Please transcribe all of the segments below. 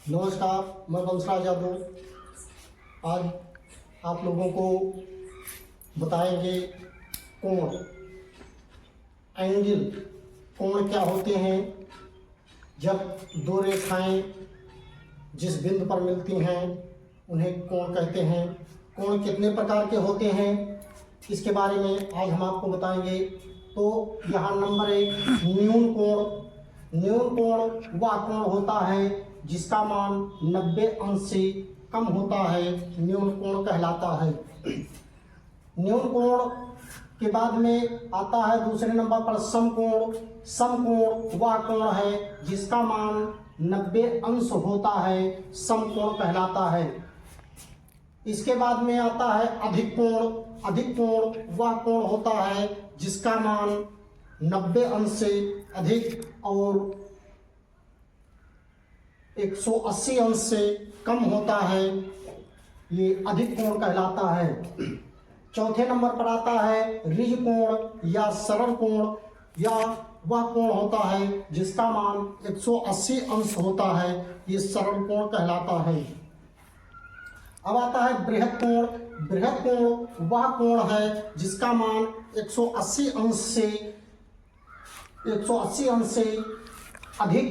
नमस्कार, मैं बंसराज यादव। आज आप लोगों को बताएंगे कोण, एंगल। कोण क्या होते हैं? जब दो रेखाएं जिस बिंदु पर मिलती हैं उन्हें कोण कहते हैं। कोण कितने प्रकार के होते हैं इसके बारे में आज हम आपको बताएंगे। तो यहाँ नंबर 1, न्यून कोण। न्यून कोण वह कोण होता है जिसका मान 90 अंश से कम होता है, न्यून कोण कहलाता है। न्यून कोण के बाद में आता है दूसरे नंबर पर समकोण। समकोण वह कोण है जिसका मान 90 अंश होता है, समकोण कहलाता है। इसके बाद में आता है अधिक कोण। अधिक कोण वह कोण होता है जिसका मान 90 अंश से अधिक और 180 अंश से कम होता है, ये अधिक कोण कहलाता है। चौथे नंबर पर आता है ऋज कोण या सरल कोण, या वह कोण होता है जिसका मान 180 अंश होता है, ये सरल कोण कहलाता है। अब आता है बृहद कोण। बृहद कोण वह कोण है जिसका मान 180 अंश से अधिक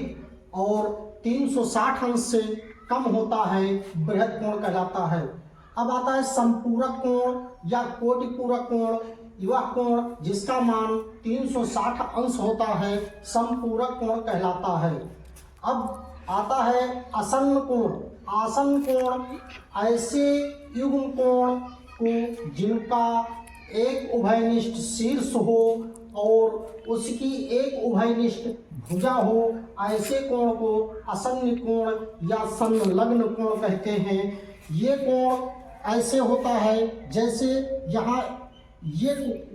और 360 अंश से कम होता है, बृहद कोण कहलाता है। अब आता है संपूरक कोण या कोटिपूरक कोण। वह कोण जिसका मान 360 अंश होता है, संपूरक कोण कहलाता है। अब आता है आसन्न कोण। आसन्न कोण ऐसे युग्म कोण को जिनका एक उभयनिष्ठ शीर्ष हो और उसकी एक उभयनिष्ठ भुजा हो, ऐसे कोण को आसन्न कोण या संलग्न कोण कहते हैं। ये कोण ऐसे होता है जैसे यहाँ ये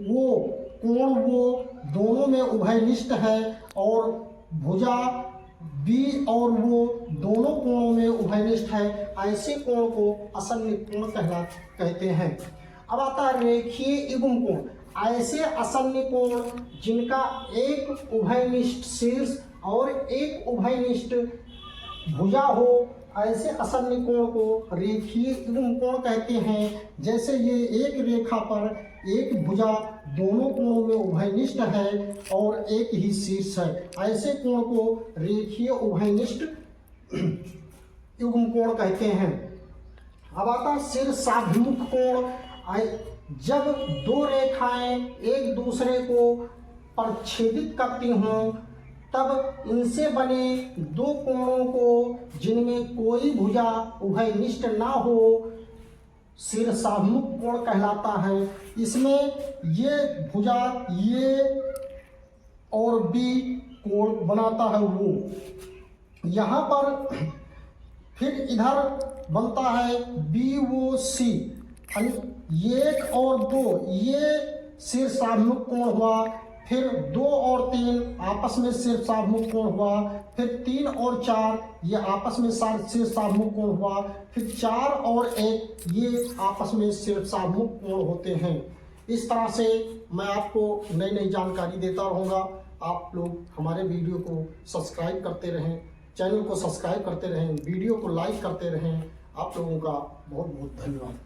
वो कोण वो दोनों में उभयनिष्ठ है और भुजा बी और वो दोनों कोणों में उभयनिष्ठ है, ऐसे कोण को आसन्न कोण कहते हैं। अब आता है रेखीय युग्म कोण। ऐसे आसन्न कोण जिनका एक उभयनिष्ठ शीर्ष और एक उभयनिष्ठ भुजा हो, ऐसे आसन्न कोण को रेखीय युग्म कोण कहते हैं। जैसे ये एक रेखा पर एक भुजा दोनों कोणों में उभयनिष्ठ है और एक ही शीर्ष है, ऐसे कोण को रेखीय उभयनिष्ठ युग्म कोण कहते हैं। अब आता शीर्षाभिमुख कोण। जब दो रेखाएं एक दूसरे को प्रच्छेदित करती हों तब इनसे बने दो कोणों को जिनमें कोई भुजा उभयनिष्ठ ना हो, शीर्षाभिमुख कोण कहलाता है। इसमें ये भुजा ये और बी कोण बनाता है वो। यहाँ पर फिर इधर बनता है बी ओ सी, 1 और 2 ये शीर्षाभिमुख कोण हुआ। फिर 2 और 3 आपस में शीर्षाभिमुख कोण हुआ। फिर 3 और 4 ये आपस में शीर्षाभिमुख कोण हुआ। फिर 4 और 1 ये आपस में शीर्षाभिमुख कोण होते हैं। इस तरह से मैं आपको नई नई जानकारी देता रहूँगा। आप लोग हमारे वीडियो को सब्सक्राइब करते रहें, चैनल को सब्सक्राइब करते रहें, वीडियो को लाइक करते रहें। आप लोगों का बहुत बहुत धन्यवाद।